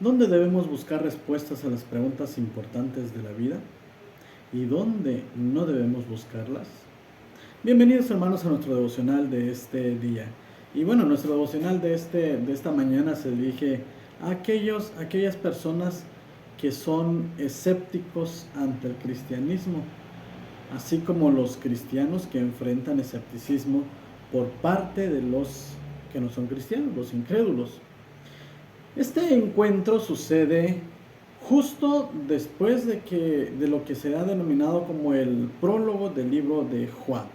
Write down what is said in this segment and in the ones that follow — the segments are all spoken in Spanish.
¿Dónde debemos buscar respuestas a las preguntas importantes de la vida? ¿Y dónde no debemos buscarlas? Bienvenidos, hermanos, a nuestro devocional de este día. Y bueno, nuestro devocional de esta mañana se dirige a aquellas personas que son escépticos ante el cristianismo, así como los cristianos que enfrentan escepticismo por parte de los que no son cristianos, los incrédulos. Este encuentro sucede justo después de lo que se ha denominado como el prólogo del libro de Juan.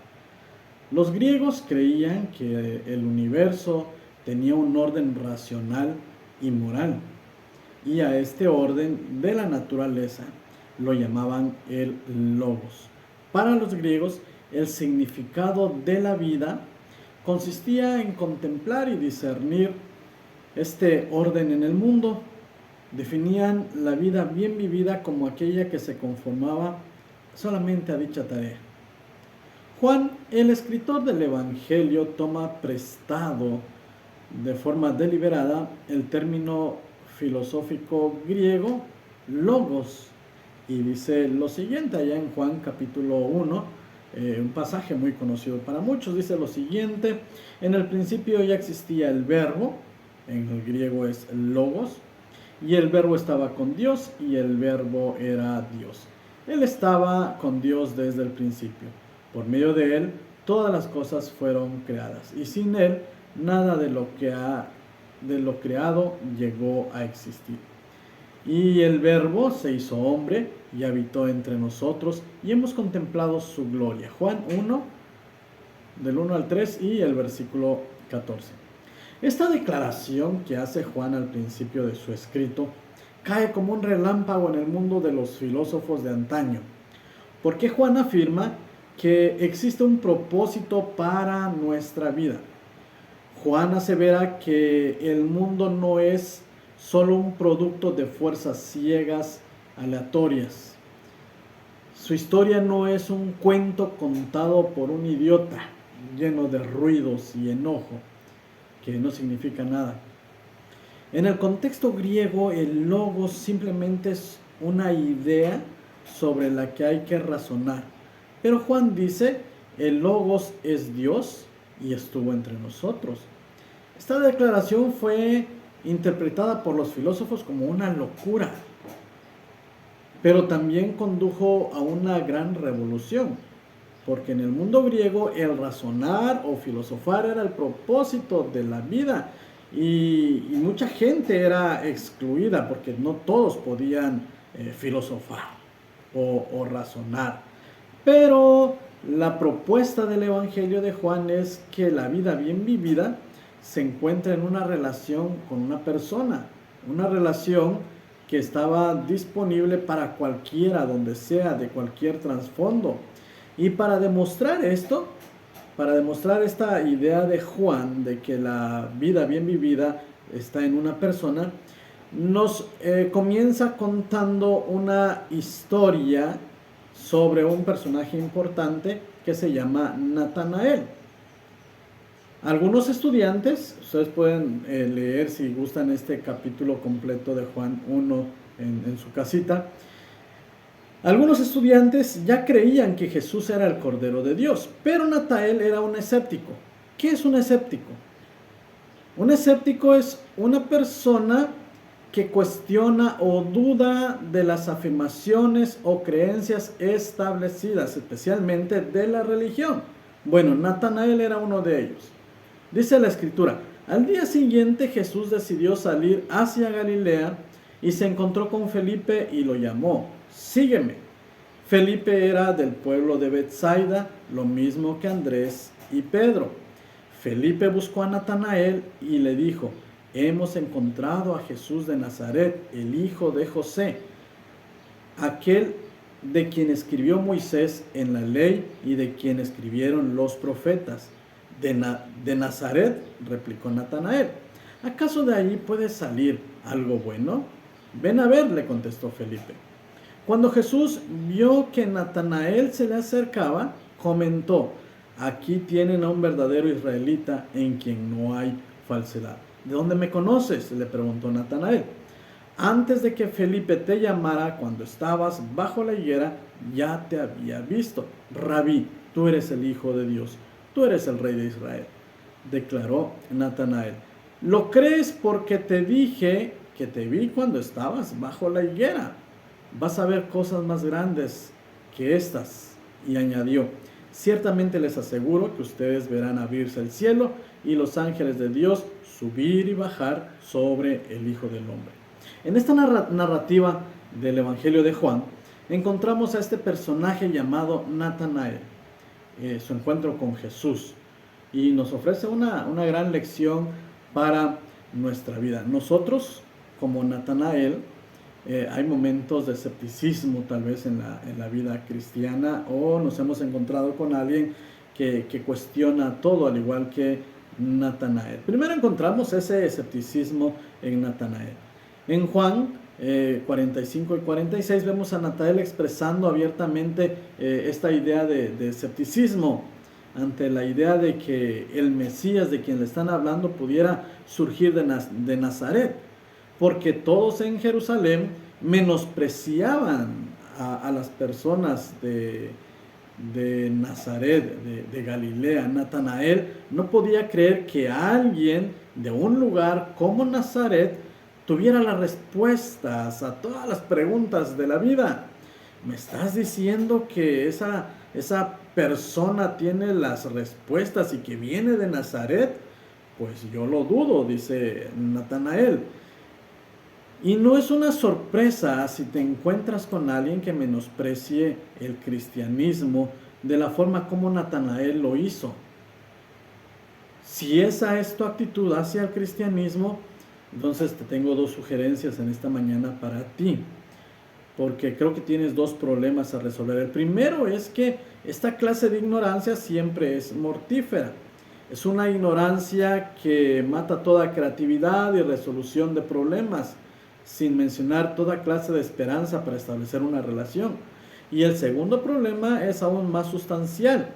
Los griegos creían que el universo tenía un orden racional y moral, y a este orden de la naturaleza lo llamaban el logos. Para los griegos, el significado de la vida consistía en contemplar y discernir este orden en el mundo. Definían la vida bien vivida como aquella que se conformaba solamente a dicha tarea. Juan, el escritor del Evangelio, toma prestado de forma deliberada el término filosófico griego logos y dice lo siguiente allá en Juan capítulo 1, un pasaje muy conocido para muchos. Dice lo siguiente: en el principio ya existía el verbo, en el griego es logos, y el verbo estaba con Dios y el verbo era Dios. Él estaba con Dios desde el principio. Por medio de él todas las cosas fueron creadas, y sin él nada de lo creado llegó a existir. Y el verbo se hizo hombre y habitó entre nosotros, y hemos contemplado su gloria. Juan 1, del 1 al 3 y el versículo 14. Esta declaración que hace Juan al principio de su escrito cae como un relámpago en el mundo de los filósofos de antaño, porque Juan afirma que existe un propósito para nuestra vida. Juan asevera que el mundo no es solo un producto de fuerzas ciegas, aleatorias. Su historia no es un cuento contado por un idiota lleno de ruidos y enojo, que no significa nada. En el contexto griego, el logos simplemente es una idea sobre la que hay que razonar. Pero Juan dice, el logos es Dios y estuvo entre nosotros. Esta declaración fue interpretada por los filósofos como una locura, pero también condujo a una gran revolución, porque en el mundo griego el razonar o filosofar era el propósito de la vida, y mucha gente era excluida porque no todos podían filosofar o razonar. Pero la propuesta del Evangelio de Juan es que la vida bien vivida se encuentra en una relación con una persona, una relación que estaba disponible para cualquiera, donde sea, de cualquier trasfondo. Y para demostrar esto, para demostrar esta idea de Juan de que la vida bien vivida está en una persona, nos comienza contando una historia sobre un personaje importante que se llama Natanael. Algunos estudiantes, ustedes pueden leer si gustan este capítulo completo de Juan 1 en su casita. Algunos estudiantes ya creían que Jesús era el Cordero de Dios, pero Natanael era un escéptico. ¿Qué es un escéptico? Un escéptico es una persona que cuestiona o duda de las afirmaciones o creencias establecidas, especialmente de la religión. Bueno, Natanael era uno de ellos. Dice la Escritura, al día siguiente Jesús decidió salir hacia Galilea y se encontró con Felipe y lo llamó, sígueme. Felipe era del pueblo de Betsaida, lo mismo que Andrés y Pedro. Felipe buscó a Natanael y le dijo, hemos encontrado a Jesús de Nazaret, el hijo de José, aquel de quien escribió Moisés en la ley y de quien escribieron los profetas. De Nazaret, replicó Natanael. ¿Acaso de allí puede salir algo bueno? Ven a ver, le contestó Felipe. Cuando Jesús vio que Natanael se le acercaba, comentó, aquí tienen a un verdadero israelita en quien no hay falsedad. ¿De dónde me conoces?, le preguntó Natanael. antes de que Felipe te llamara cuando estabas bajo la higuera, ya te había visto. Rabí, tú eres el Hijo de Dios, tú eres el Rey de Israel, declaró Natanael. ¿Lo crees porque te dije que te vi cuando estabas bajo la higuera? Vas a ver cosas más grandes que estas. Y añadió, ciertamente les aseguro que ustedes verán abrirse el cielo y los ángeles de Dios subir y bajar sobre el Hijo del Hombre. En esta narrativa del Evangelio de Juan, encontramos a este personaje llamado Natanael, su encuentro con Jesús, y nos ofrece una gran lección para nuestra vida. Nosotros, como Natanael, hay momentos de escepticismo tal vez en la vida cristiana, o nos hemos encontrado con alguien que cuestiona todo, al igual que Natanael. Primero encontramos ese escepticismo en Natanael. En Juan 45 y 46 vemos a Natanael expresando abiertamente esta idea de escepticismo ante la idea de que el Mesías de quien le están hablando pudiera surgir de Nazaret, porque todos en Jerusalén menospreciaban a las personas de Nazaret, de Galilea. Natanael no podía creer que alguien de un lugar como Nazaret tuviera las respuestas a todas las preguntas de la vida. ¿Me estás diciendo que esa persona tiene las respuestas y que viene de Nazaret? Pues yo lo dudo, dice Natanael. Y no es una sorpresa si te encuentras con alguien que menosprecie el cristianismo de la forma como Natanael lo hizo. Si esa es tu actitud hacia el cristianismo, entonces te tengo dos sugerencias en esta mañana para ti, porque creo que tienes dos problemas a resolver. El primero es que esta clase de ignorancia siempre es mortífera. Es una ignorancia que mata toda creatividad y resolución de problemas, sin mencionar toda clase de esperanza para establecer una relación. Y el segundo problema es aún más sustancial.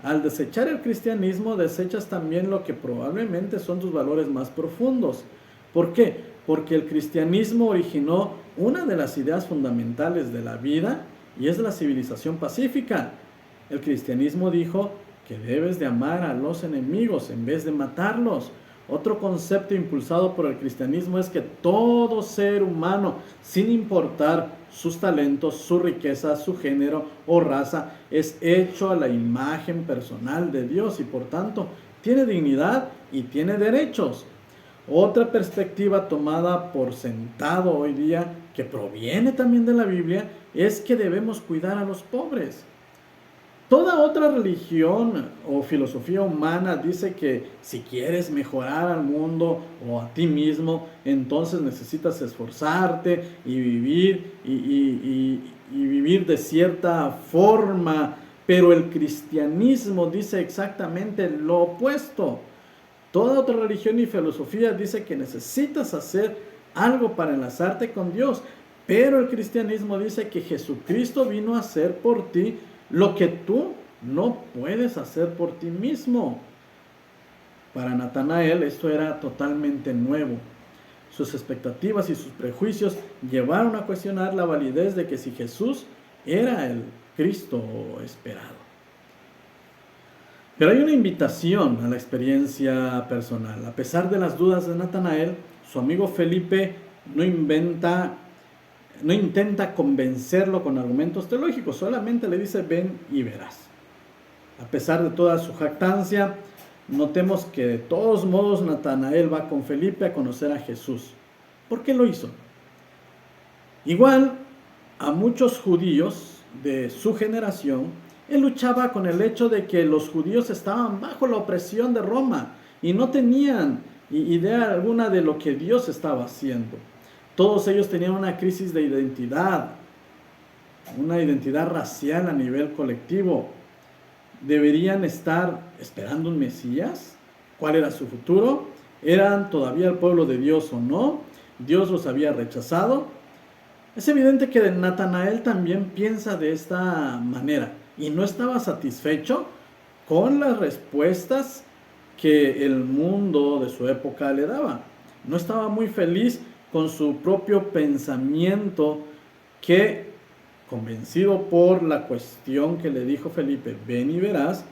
Al desechar el cristianismo, desechas también lo que probablemente son tus valores más profundos. ¿Por qué? Porque el cristianismo originó una de las ideas fundamentales de la vida, y es la civilización pacífica. El cristianismo dijo que debes de amar a los enemigos en vez de matarlos. Otro concepto impulsado por el cristianismo es que todo ser humano, sin importar sus talentos, su riqueza, su género o raza, es hecho a la imagen personal de Dios y por tanto tiene dignidad y tiene derechos. Otra perspectiva tomada por sentado hoy día, que proviene también de la Biblia, es que debemos cuidar a los pobres. Toda otra religión o filosofía humana dice que si quieres mejorar al mundo o a ti mismo, entonces necesitas esforzarte y vivir y vivir de cierta forma. Pero el cristianismo dice exactamente lo opuesto. Toda otra religión y filosofía dice que necesitas hacer algo para enlazarte con Dios. Pero el cristianismo dice que Jesucristo vino a hacer por ti lo que tú no puedes hacer por ti mismo. Para Natanael esto era totalmente nuevo. Sus expectativas y sus prejuicios llevaron a cuestionar la validez de que si Jesús era el Cristo esperado. Pero hay una invitación a la experiencia personal. A pesar de las dudas de Natanael, su amigo Felipe no intenta convencerlo con argumentos teológicos, solamente le dice ven y verás. A pesar de toda su jactancia, notemos que de todos modos Natanael va con Felipe a conocer a Jesús. ¿Por qué lo hizo? Igual a muchos judíos de su generación, él luchaba con el hecho de que los judíos estaban bajo la opresión de Roma y no tenían idea alguna de lo que Dios estaba haciendo. Todos ellos tenían una crisis de identidad, una identidad racial a nivel colectivo. ¿Deberían estar esperando un Mesías? ¿Cuál era su futuro? ¿Eran todavía el pueblo de Dios o no? ¿Dios los había rechazado? Es evidente que Natanael también piensa de esta manera y no estaba satisfecho con las respuestas que el mundo de su época le daba. No estaba muy feliz con su propio pensamiento, que, convencido por la cuestión que le dijo Felipe, ven y verás,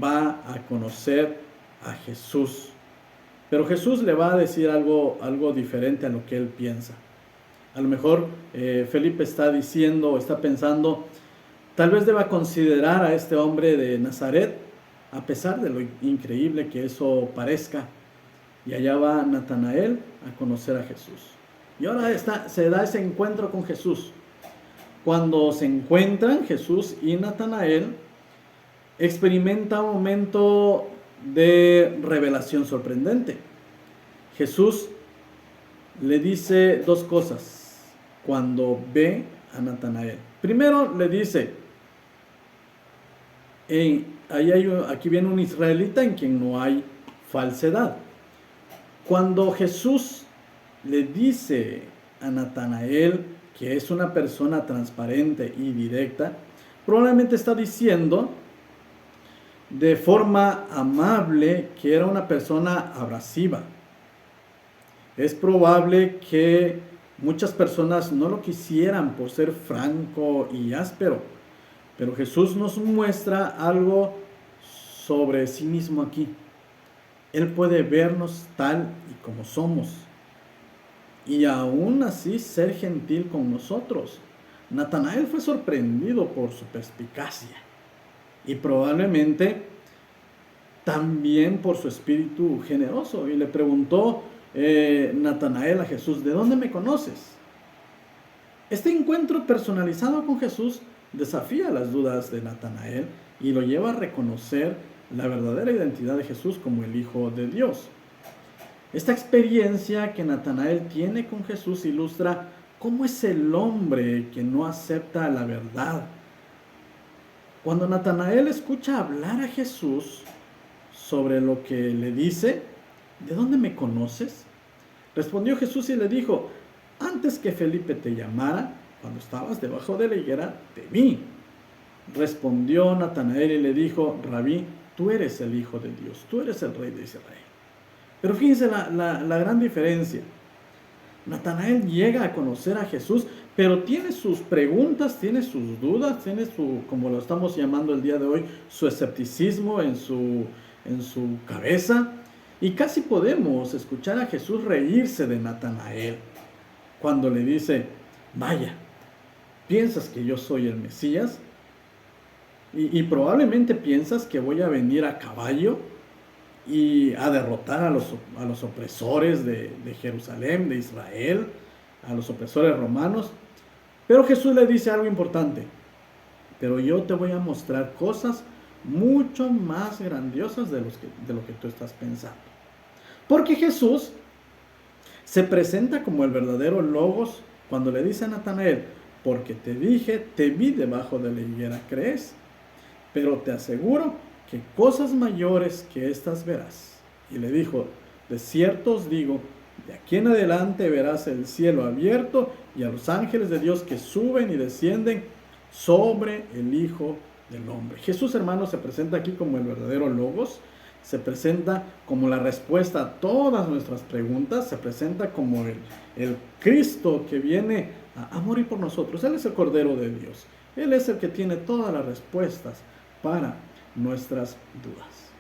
va a conocer a Jesús. Pero Jesús le va a decir algo diferente a lo que él piensa. A lo mejor Felipe está diciendo, está pensando, tal vez deba considerar a este hombre de Nazaret, a pesar de lo increíble que eso parezca. Y allá va Natanael a conocer a Jesús. Y ahora se da ese encuentro con Jesús. Cuando se encuentran Jesús y Natanael, experimenta un momento de revelación sorprendente. Jesús le dice dos cosas cuando ve a Natanael. Primero le dice, aquí viene un israelita en quien no hay falsedad. Cuando Jesús le dice a Natanael que es una persona transparente y directa, probablemente está diciendo de forma amable que era una persona abrasiva. Es probable que muchas personas no lo quisieran por ser franco y áspero, pero Jesús nos muestra algo sobre sí mismo aquí. Él puede vernos tal y como somos y aún así ser gentil con nosotros. Natanael fue sorprendido por su perspicacia y probablemente también por su espíritu generoso, y le preguntó Natanael a Jesús, ¿de dónde me conoces? Este encuentro personalizado con Jesús desafía las dudas de Natanael y lo lleva a reconocer la verdadera identidad de Jesús como el Hijo de Dios. Esta experiencia que Natanael tiene con Jesús ilustra cómo es el hombre que no acepta la verdad. Cuando Natanael escucha hablar a Jesús sobre lo que le dice, ¿de dónde me conoces? Respondió Jesús y le dijo, antes que Felipe te llamara, cuando estabas debajo de la higuera, te vi. Respondió Natanael y le dijo, Rabí, tú eres el Hijo de Dios, tú eres el Rey de Israel. Pero fíjense la gran diferencia. Natanael llega a conocer a Jesús, pero tiene sus preguntas, tiene sus dudas, tiene su, como lo estamos llamando el día de hoy, su escepticismo en su cabeza. Y casi podemos escuchar a Jesús reírse de Natanael cuando le dice, vaya, ¿piensas que yo soy el Mesías? Y probablemente piensas que voy a venir a caballo y a derrotar a los opresores de Jerusalén, de Israel, a los opresores romanos. Pero Jesús le dice algo importante, pero yo te voy a mostrar cosas mucho más grandiosas de lo que tú estás pensando. Porque Jesús se presenta como el verdadero Logos cuando le dice a Natanael, porque te dije, te vi debajo de la higuera, ¿crees? Pero te aseguro que cosas mayores que estas verás. Y le dijo, de cierto os digo, de aquí en adelante verás el cielo abierto y a los ángeles de Dios que suben y descienden sobre el Hijo del Hombre. Jesús, hermanos, se presenta aquí como el verdadero Logos, se presenta como la respuesta a todas nuestras preguntas, se presenta como el Cristo que viene a morir por nosotros. Él es el Cordero de Dios. Él es el que tiene todas las respuestas para nuestras dudas.